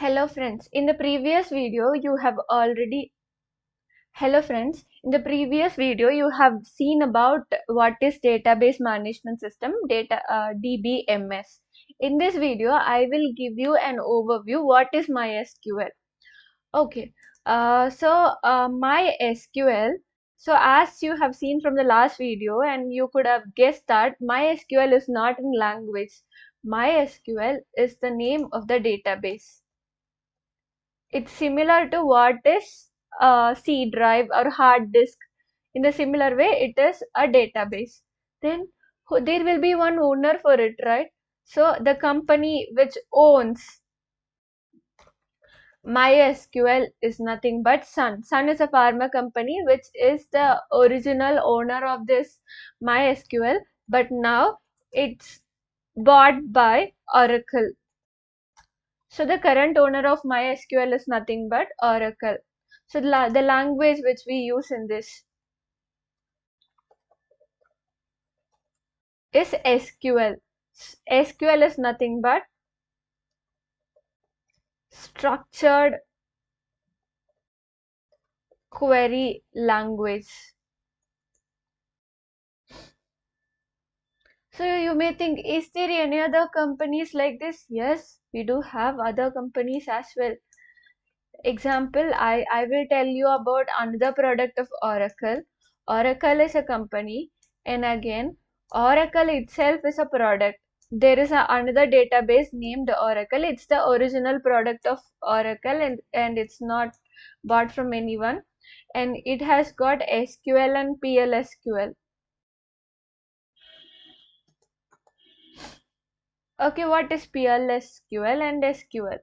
Hello friends, in the previous video you have already seen about what is database management system DBMS. In this video I will give you an overview what is MySQL. Okay, MySQL. So as you have seen from the last video and you could have guessed that MySQL is not in language. MySQL is the name of the database. It's similar to what is C drive or hard disk. In the similar way, it is a database. Then there will be one owner for it, right? So the company which owns MySQL is nothing but Sun. Sun is a pharma company which is the original owner of this MySQL, but now it's bought by Oracle. So the current owner of MySQL is nothing but Oracle. So the language which we use in this is SQL. SQL is nothing but structured query language. So you may think, is there any other companies like this? Yes, we do have other companies as well. Example, I will tell you about another product of Oracle. Oracle is a company, and again, Oracle itself is a product. There is another database named Oracle. It's the original product of Oracle, and it's not bought from anyone. And it has got SQL and PLSQL. Okay, what is PLSQL and SQL?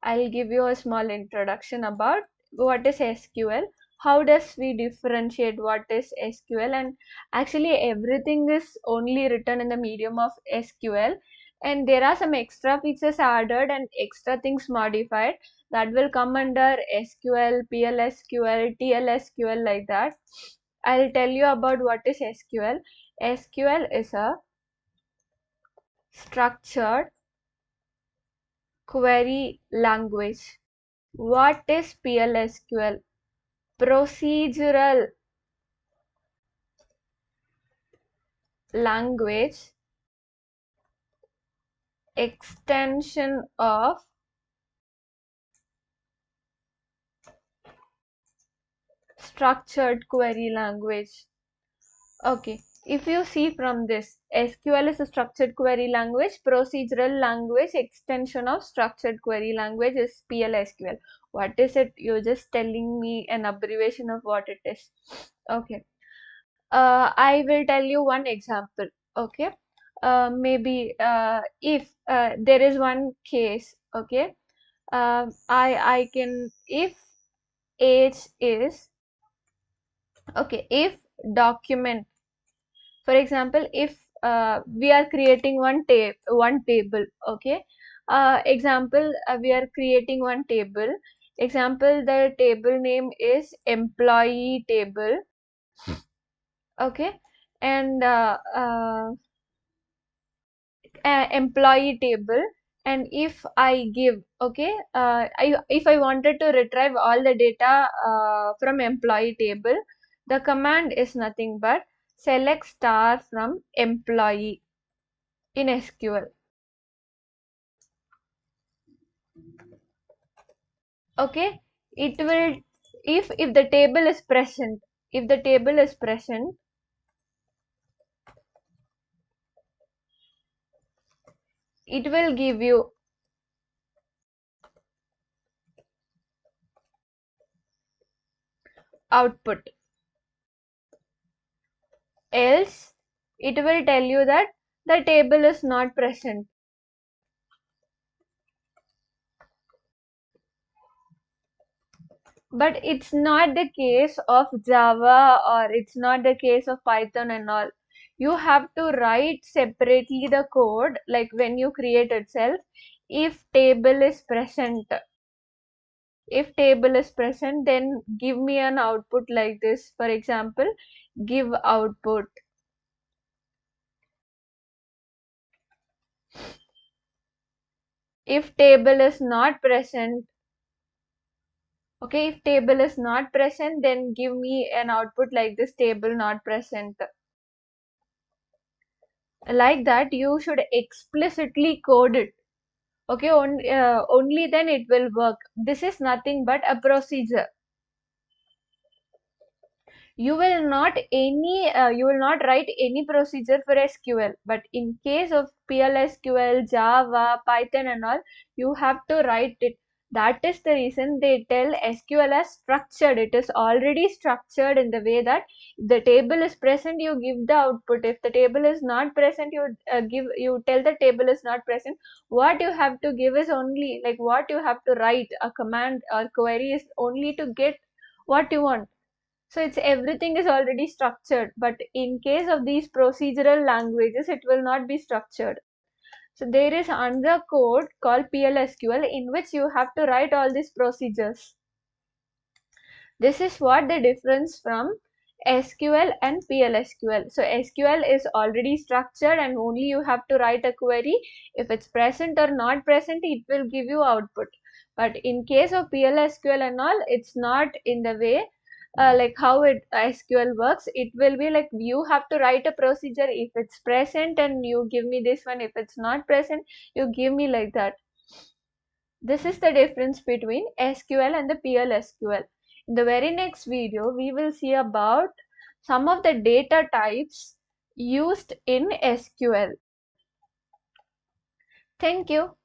I'll give you a small introduction about what is SQL. How does we differentiate what is SQL? And actually everything is only written in the medium of SQL, and there are some extra features added and extra things modified that will come under SQL, PLSQL, TLSQL, like that. I'll tell you about what is SQL. SQL is a structured query language. What is PLSQL? Procedural language extension of structured query language. Okay, if you see from this, SQL is a structured query language. Procedural language extension of structured query language is PLSQL. What is it? You're just telling me an abbreviation of what it is. Okay. I will tell you one example. Okay. Maybe if there is one case, okay, I can, if age is, okay, if document, for example, if we are creating one table, okay, example, we are creating one table. Example, the table name is employee table, okay, and employee table. And if I give, okay, if I wanted to retrieve all the data from employee table, the command is nothing but select star from employee in SQL. Okay, it will, if the table is present, if the table is present, it will give you output. Else it will tell you that the table is not present. But it's not the case of Java, or it's not the case of Python and all. You have to write separately the code, like when you create itself, if table is present. If table is present, then give me an output like this. For example, give output. If table is not present, okay, if table is not present, then give me an output like this, table not present. Like that, you should explicitly code it. Okay, only then it will work. This is nothing but a procedure. You will not write any procedure for SQL, but in case of PLSQL, Java, Python and all, you have to write it. That is the reason they tell SQL as structured. It is already structured in the way that if the table is present, you give the output. If the table is not present, you tell the table is not present. What you have to give is only like what you have to write. A command or query is only to get what you want. So it's everything is already structured, but in case of these procedural languages, it will not be structured. So there is another code called PLSQL in which you have to write all these procedures. This is what the difference from SQL and PLSQL. So SQL is already structured and only you have to write a query. If it's present or not present, it will give you output. But in case of PLSQL and all, it's not in the way like how SQL works. It will be like you have to write a procedure. If it's present and you give me this one, if it's not present, you give me like that. This is the difference between SQL and the PLSQL. In the very next video, we will see about some of the data types used in SQL. Thank you.